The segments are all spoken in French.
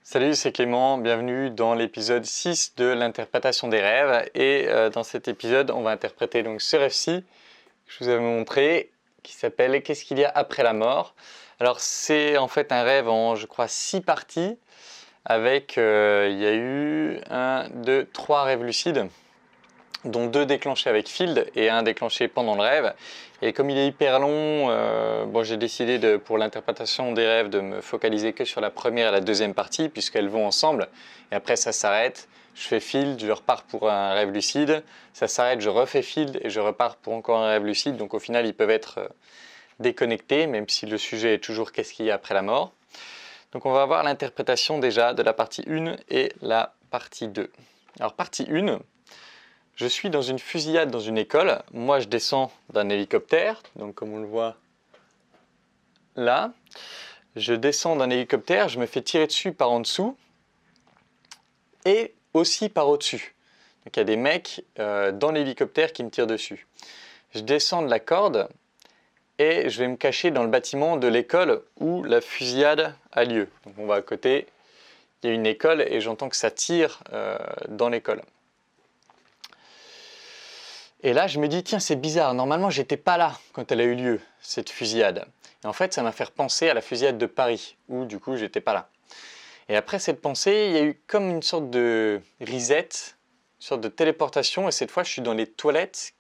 Salut, c'est Clément, bienvenue dans l'épisode 6 de l'interprétation des rêves. Et dans cet épisode, on va interpréter donc ce rêve-ci que je vous avais montré, qui s'appelle « Qu'est-ce qu'il y a après la mort ?» Alors c'est en fait un rêve en, je crois, 6 parties, avec, il y a eu 1, 2, 3 rêves lucides, dont 2 déclenchés avec Field et 1 déclenché pendant le rêve. Et comme il est hyper long, j'ai décidé pour l'interprétation des rêves de me focaliser que sur la première et la deuxième partie, puisqu'elles vont ensemble. Et après ça s'arrête, je fais Field, je repars pour un rêve lucide, ça s'arrête, je refais Field et je repars pour encore un rêve lucide. Donc au final ils peuvent être déconnectés, même si le sujet est toujours qu'est-ce qu'il y a après la mort. Donc on va voir l'interprétation déjà de la partie 1 et la partie 2. Alors partie 1, je suis dans une fusillade dans une école. Moi, je descends d'un hélicoptère, donc comme on le voit là. Je descends d'un hélicoptère, je me fais tirer dessus par en dessous et aussi par au-dessus. Donc il y a des mecs dans l'hélicoptère qui me tirent dessus. Je descends de la corde et je vais me cacher dans le bâtiment de l'école où la fusillade a lieu. Donc on va à côté, il y a une école et j'entends que ça tire dans l'école. Et là, je me dis, tiens, c'est bizarre, normalement, j'étais pas là quand elle a eu lieu, cette fusillade. Et en fait, ça m'a fait repenser à la fusillade de Paris, où du coup, j'étais pas là. Et après cette pensée, il y a eu comme une sorte de reset, une sorte de téléportation, et cette fois, je suis dans les toilettes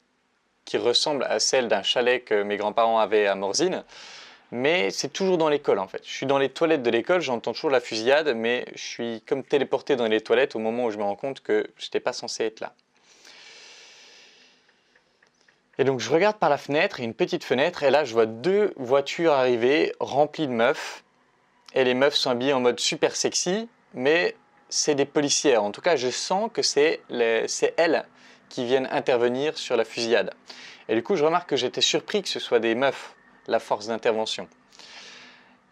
qui ressemblent à celles d'un chalet que mes grands-parents avaient à Morzine, mais c'est toujours dans l'école, en fait. Je suis dans les toilettes de l'école, j'entends toujours la fusillade, mais je suis comme téléporté dans les toilettes au moment où je me rends compte que je n'étais pas censé être là. Et donc je regarde par la fenêtre, il y a une petite fenêtre, et là je vois 2 voitures arriver remplies de meufs. Et les meufs sont habillées en mode super sexy, mais c'est des policières. En tout cas, je sens que c'est elles qui viennent intervenir sur la fusillade. Et du coup, je remarque que j'étais surpris que ce soit des meufs, la force d'intervention.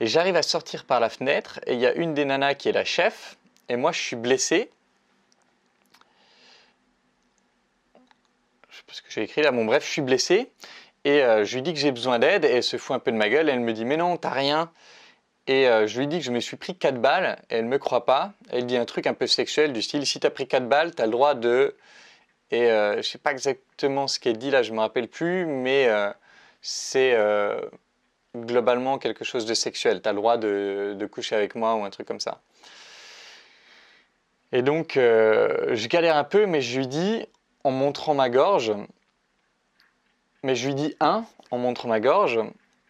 Et j'arrive à sortir par la fenêtre, et il y a une des nanas qui est la chef, et moi je suis blessé. Je sais pas ce que j'ai écrit là, bon bref, je suis blessé et je lui dis que j'ai besoin d'aide et elle se fout un peu de ma gueule et elle me dit mais non, t'as rien. Et je lui dis que je me suis pris 4 balles et elle me croit pas. Elle dit un truc un peu sexuel du style si t'as pris 4 balles, t'as le droit de... Et je sais pas exactement ce qu'elle dit là, je me rappelle plus, mais c'est globalement quelque chose de sexuel. T'as le droit de coucher avec moi ou un truc comme ça. Et donc je galère un peu mais je lui dis en montrant ma gorge, mais je lui dis en montrant ma gorge,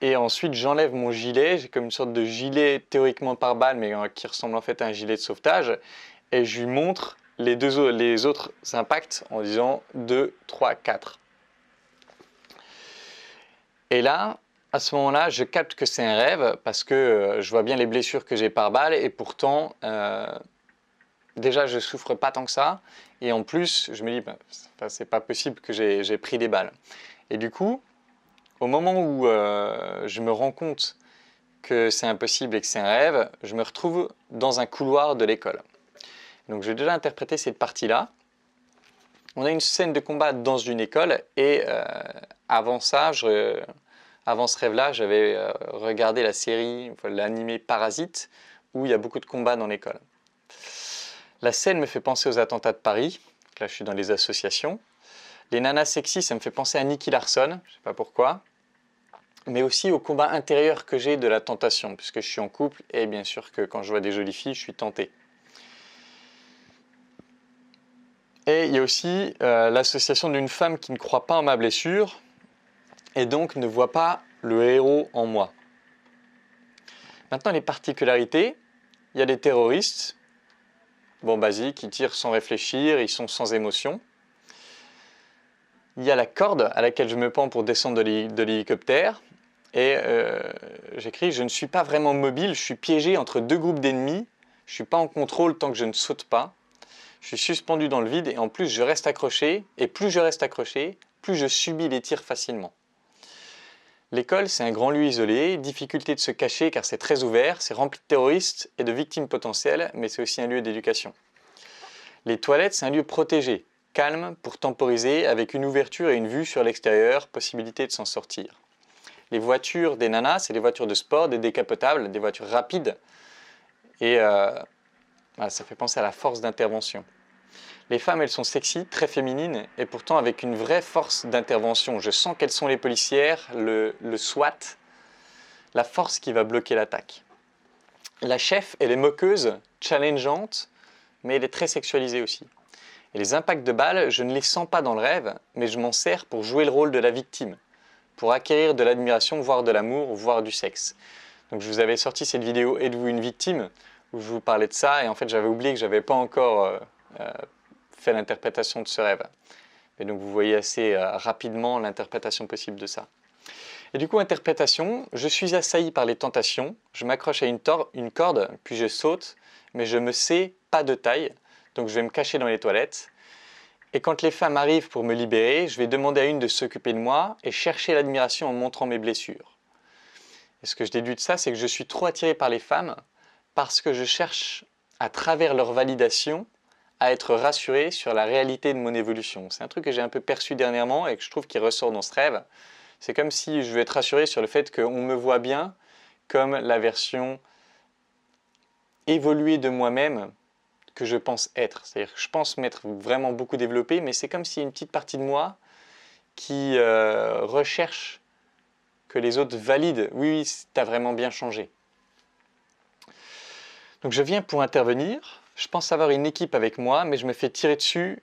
et ensuite j'enlève mon gilet, j'ai comme une sorte de gilet théoriquement par balle, mais qui ressemble en fait à un gilet de sauvetage, et je lui montre les autres impacts en disant 2, 3, 4. Et là, à ce moment-là, je capte que c'est un rêve, parce que je vois bien les blessures que j'ai par balle, et pourtant, déjà je souffre pas tant que ça, et en plus, je me dis, c'est pas possible que j'ai pris des balles. Et du coup, au moment où je me rends compte que c'est impossible et que c'est un rêve, je me retrouve dans un couloir de l'école. Donc j'ai déjà interprété cette partie-là. On a une scène de combat dans une école et avant ça, avant ce rêve-là, j'avais regardé la série, l'animé Parasite, où il y a beaucoup de combats dans l'école. La scène me fait penser aux attentats de Paris. Là, je suis dans les associations. Les nanas sexy, ça me fait penser à Nicky Larson, je ne sais pas pourquoi. Mais aussi au combat intérieur que j'ai de la tentation, puisque je suis en couple, et bien sûr que quand je vois des jolies filles, je suis tenté. Et il y a aussi l'association d'une femme qui ne croit pas en ma blessure, et donc ne voit pas le héros en moi. Maintenant, les particularités, il y a des terroristes, bon basiques, ils tirent sans réfléchir, ils sont sans émotion. Il y a la corde à laquelle je me pends pour descendre de l'hélicoptère, et j'écris « Je ne suis pas vraiment mobile, je suis piégé entre 2 groupes d'ennemis, je ne suis pas en contrôle tant que je ne saute pas, je suis suspendu dans le vide et en plus je reste accroché, et plus je reste accroché, plus je subis les tirs facilement. » L'école, c'est un grand lieu isolé, difficulté de se cacher car c'est très ouvert, c'est rempli de terroristes et de victimes potentielles, mais c'est aussi un lieu d'éducation. Les toilettes, c'est un lieu protégé, calme pour temporiser, avec une ouverture et une vue sur l'extérieur, possibilité de s'en sortir. Les voitures des nanas, c'est des voitures de sport, des décapotables, des voitures rapides. Et Voilà, ça fait penser à la force d'intervention. Les femmes, elles sont sexy, très féminines, et pourtant avec une vraie force d'intervention. Je sens qu'elles sont les policières, le SWAT, la force qui va bloquer l'attaque. La chef, elle est moqueuse, challengeante, mais elle est très sexualisée aussi. Et les impacts de balles, je ne les sens pas dans le rêve, mais je m'en sers pour jouer le rôle de la victime, pour acquérir de l'admiration, voire de l'amour, voire du sexe. Donc je vous avais sorti cette vidéo « Êtes-vous une victime ?» où je vous parlais de ça, et en fait j'avais oublié que je n'avais pas encore fait l'interprétation de ce rêve. Et donc vous voyez assez rapidement l'interprétation possible de ça. Et du coup, interprétation, je suis assailli par les tentations, je m'accroche à une corde, puis je saute, mais je me sais pas de taille, donc je vais me cacher dans les toilettes. Et quand les femmes arrivent pour me libérer, je vais demander à une de s'occuper de moi et chercher l'admiration en montrant mes blessures. Et ce que je déduis de ça, c'est que je suis trop attiré par les femmes parce que je cherche, à travers leur validation, à être rassuré sur la réalité de mon évolution. C'est un truc que j'ai un peu perçu dernièrement et que je trouve qui ressort dans ce rêve. C'est comme si je veux être rassuré sur le fait qu'on me voit bien comme la version évoluée de moi-même que je pense être. C'est-à-dire que je pense m'être vraiment beaucoup développé, mais c'est comme s'il y a une petite partie de moi qui recherche que les autres valident. Oui, tu as vraiment bien changé. Donc je viens pour intervenir. Je pense avoir une équipe avec moi, mais je me fais tirer dessus.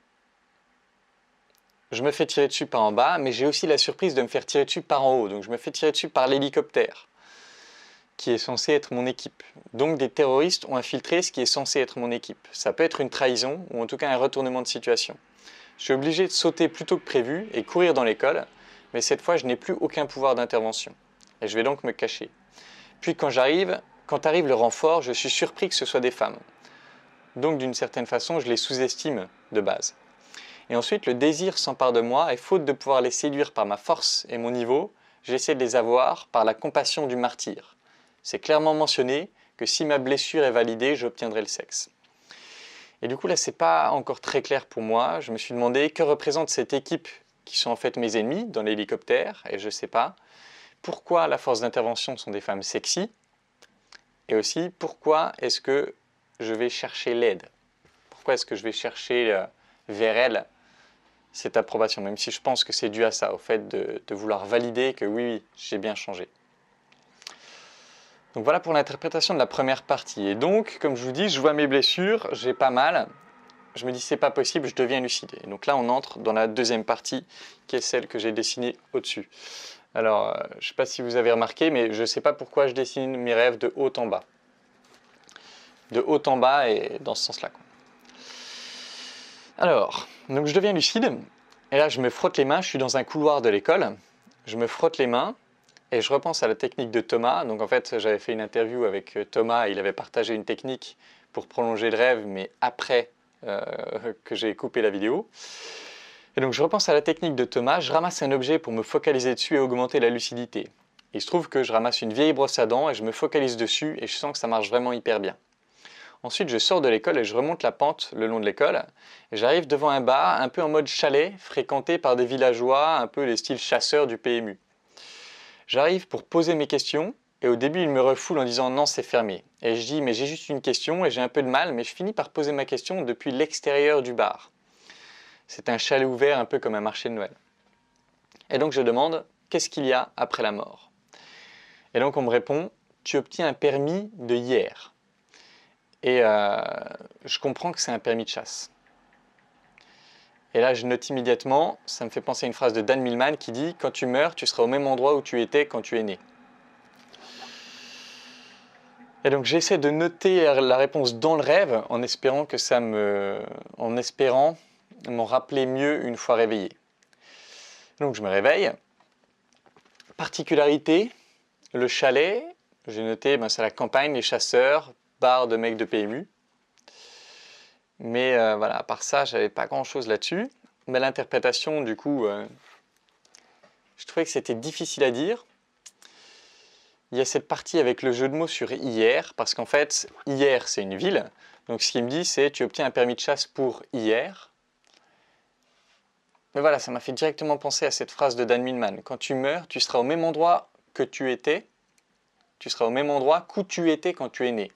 Je me fais tirer dessus par en bas, mais j'ai aussi la surprise de me faire tirer dessus par en haut. Donc je me fais tirer dessus par l'hélicoptère, qui est censé être mon équipe. Donc des terroristes ont infiltré ce qui est censé être mon équipe. Ça peut être une trahison, ou en tout cas un retournement de situation. Je suis obligé de sauter plus tôt que prévu et courir dans l'école, mais cette fois je n'ai plus aucun pouvoir d'intervention. Et je vais donc me cacher. Puis quand arrive le renfort, je suis surpris que ce soit des femmes. Donc d'une certaine façon, je les sous-estime de base. Et ensuite, le désir s'empare de moi et faute de pouvoir les séduire par ma force et mon niveau, j'essaie de les avoir par la compassion du martyr. C'est clairement mentionné que si ma blessure est validée, j'obtiendrai le sexe. Et du coup, là, c'est pas encore très clair pour moi. Je me suis demandé que représente cette équipe qui sont en fait mes ennemis dans l'hélicoptère, et je sais pas. Pourquoi la force d'intervention sont des femmes sexy? Et aussi, pourquoi est-ce que je vais chercher l'aide? Pourquoi est-ce que je vais chercher vers elles cette approbation, même si je pense que c'est dû à ça, au fait de vouloir valider que oui, j'ai bien changé. Donc voilà pour l'interprétation de la première partie. Et donc, comme je vous dis, je vois mes blessures, j'ai pas mal, je me dis c'est pas possible, je deviens lucide. Et donc là, on entre dans la deuxième partie, qui est celle que j'ai dessinée au-dessus. Alors, je ne sais pas si vous avez remarqué, mais je ne sais pas pourquoi je dessine mes rêves de haut en bas. De haut en bas et dans ce sens-là. Alors, donc je deviens lucide, et là je me frotte les mains, je suis dans un couloir de l'école, je me frotte les mains, et je repense à la technique de Thomas. Donc en fait, j'avais fait une interview avec Thomas, et il avait partagé une technique pour prolonger le rêve, mais après que j'ai coupé la vidéo. Et donc je repense à la technique de Thomas, je ramasse un objet pour me focaliser dessus et augmenter la lucidité. Il se trouve que je ramasse une vieille brosse à dents, et je me focalise dessus, et je sens que ça marche vraiment hyper bien. Ensuite, je sors de l'école et je remonte la pente le long de l'école. Et j'arrive devant un bar, un peu en mode chalet, fréquenté par des villageois, un peu les styles chasseurs du PMU. J'arrive pour poser mes questions, et au début, ils me refoulent en disant « non, c'est fermé ». Et je dis « mais j'ai juste une question et j'ai un peu de mal », mais je finis par poser ma question depuis l'extérieur du bar. C'est un chalet ouvert, un peu comme un marché de Noël. Et donc je demande « qu'est-ce qu'il y a après la mort ?» Et donc on me répond « tu obtiens un permis de hier ». Et je comprends que c'est un permis de chasse. Et là, je note immédiatement, ça me fait penser à une phrase de Dan Millman qui dit « Quand tu meurs, tu seras au même endroit où tu étais quand tu es né ». Et donc j'essaie de noter la réponse dans le rêve en espérant m'en rappeler mieux une fois réveillé. Donc je me réveille. Particularité, le chalet, j'ai noté, c'est la campagne, les chasseurs, bar de mecs de PMU. Mais voilà, à part ça, j'avais pas grand-chose là-dessus. Mais l'interprétation, du coup, je trouvais que c'était difficile à dire. Il y a cette partie avec le jeu de mots sur hier, parce qu'en fait, hier, c'est une ville. Donc ce qu'il me dit, c'est tu obtiens un permis de chasse pour hier. Mais voilà, ça m'a fait directement penser à cette phrase de Dan Millman. Quand tu meurs, tu seras au même endroit que tu étais. Tu seras au même endroit qu'où tu étais quand tu es né.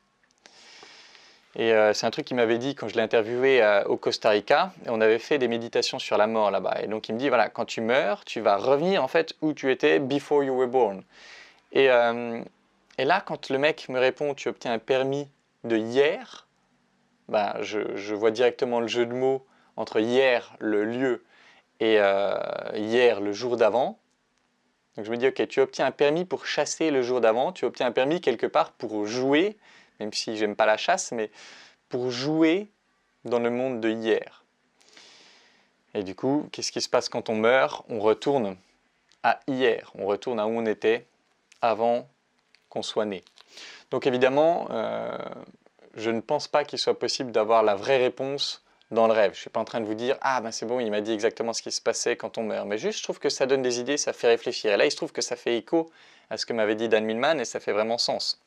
Et c'est un truc qu'il m'avait dit quand je l'ai interviewé au Costa Rica. Et on avait fait des méditations sur la mort là-bas. Et donc il me dit, voilà, quand tu meurs, tu vas revenir en fait où tu étais before you were born. Et, et là, quand le mec me répond, tu obtiens un permis de hier, ben, je vois directement le jeu de mots entre hier, le lieu, et hier, le jour d'avant. Donc je me dis, ok, tu obtiens un permis pour chasser le jour d'avant, tu obtiens un permis quelque part pour jouer, même si j'aime pas la chasse, mais pour jouer dans le monde de hier. Et du coup, qu'est-ce qui se passe quand on meurt? On retourne à hier, on retourne à où on était avant qu'on soit né. Donc évidemment, je ne pense pas qu'il soit possible d'avoir la vraie réponse dans le rêve. Je ne suis pas en train de vous dire « Ah ben c'est bon, il m'a dit exactement ce qui se passait quand on meurt ». Mais juste, je trouve que ça donne des idées, ça fait réfléchir. Et là, il se trouve que ça fait écho à ce que m'avait dit Dan Millman et ça fait vraiment sens.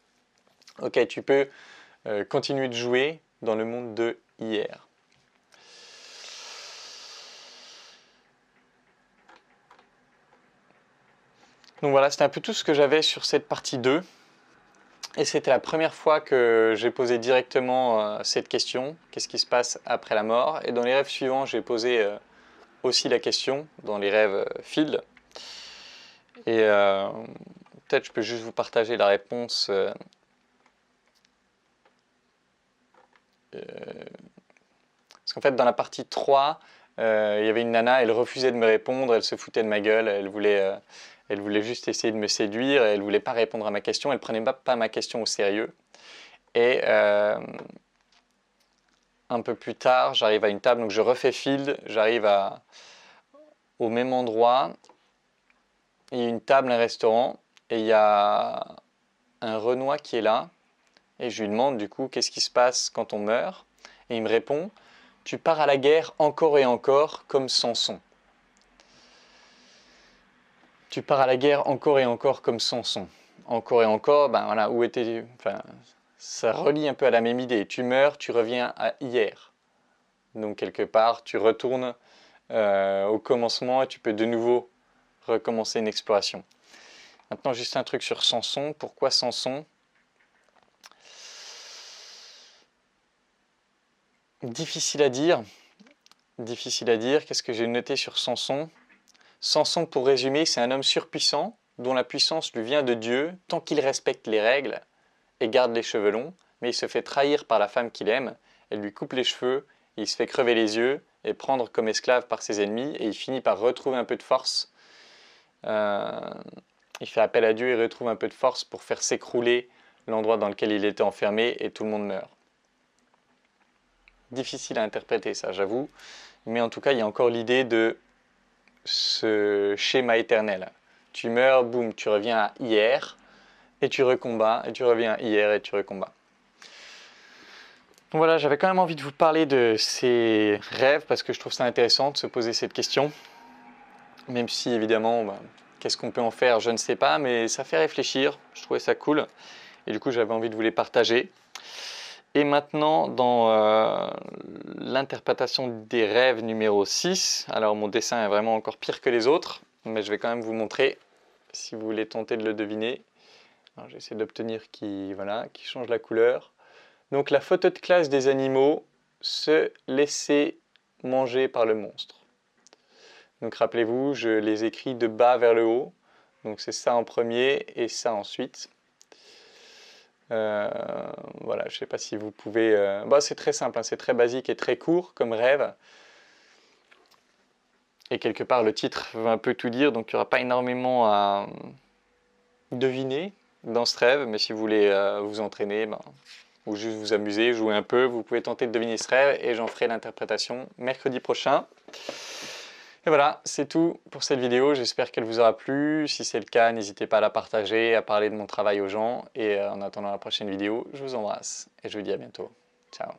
Ok, tu peux continuer de jouer dans le monde de hier. Donc voilà, c'était un peu tout ce que j'avais sur cette partie 2. Et c'était la première fois que j'ai posé directement cette question, qu'est-ce qui se passe après la mort? Et dans les rêves suivants, j'ai posé aussi la question, dans les rêves field. Et peut-être je peux juste vous partager la réponse. Parce qu'en fait, dans la partie 3, il y avait une nana, elle refusait de me répondre, elle se foutait de ma gueule, elle voulait juste essayer de me séduire, elle ne voulait pas répondre à ma question, elle ne prenait pas ma question au sérieux. Et un peu plus tard, j'arrive à une table, donc je refais field, j'arrive au même endroit, il y a une table, un restaurant, et il y a un Renoir qui est là, et je lui demande du coup qu'est-ce qui se passe quand on meurt, et il me répond « Tu pars à la guerre encore et encore comme Samson ». Tu pars à la guerre encore et encore comme Samson. Encore et encore, ben voilà, où était... Enfin, ça relie un peu à la même idée. Tu meurs, tu reviens à hier. Donc quelque part, tu retournes au commencement et tu peux de nouveau recommencer une exploration. Maintenant, juste un truc sur Samson. Pourquoi Samson? Difficile à dire. Difficile à dire. Qu'est-ce que j'ai noté sur Samson? Samson, pour résumer, c'est un homme surpuissant dont la puissance lui vient de Dieu tant qu'il respecte les règles et garde les cheveux longs, mais il se fait trahir par la femme qu'il aime, elle lui coupe les cheveux, il se fait crever les yeux et prendre comme esclave par ses ennemis et il finit par retrouver un peu de force. Il fait appel à Dieu et retrouve un peu de force pour faire s'écrouler l'endroit dans lequel il était enfermé et tout le monde meurt. Difficile à interpréter ça, j'avoue, mais en tout cas, il y a encore l'idée de ce schéma éternel. Tu meurs, boum, tu reviens à hier, et tu recombats, et tu reviens à hier, et tu recombats. Donc voilà, j'avais quand même envie de vous parler de ces rêves, parce que je trouve ça intéressant de se poser cette question. Même si, évidemment, qu'est-ce qu'on peut en faire, je ne sais pas, mais ça fait réfléchir, je trouvais ça cool, et du coup, j'avais envie de vous les partager. Et maintenant, dans l'interprétation des rêves numéro 6, alors mon dessin est vraiment encore pire que les autres, mais je vais quand même vous montrer, si vous voulez tenter de le deviner. J'essaie d'obtenir qui change la couleur. Donc la photo de classe des animaux, se laisser manger par le monstre. Donc rappelez-vous, je les écris de bas vers le haut, donc c'est ça en premier et ça ensuite. Voilà, je ne sais pas si vous pouvez... c'est très simple, hein, c'est très basique et très court comme rêve. Et quelque part, le titre va un peu tout dire, donc il n'y aura pas énormément à deviner dans ce rêve. Mais si vous voulez vous entraîner, ou juste vous amuser, jouer un peu, vous pouvez tenter de deviner ce rêve et j'en ferai l'interprétation mercredi prochain. Et voilà, c'est tout pour cette vidéo. J'espère qu'elle vous aura plu. Si c'est le cas, n'hésitez pas à la partager, à parler de mon travail aux gens. Et en attendant la prochaine vidéo, je vous embrasse et je vous dis à bientôt. Ciao.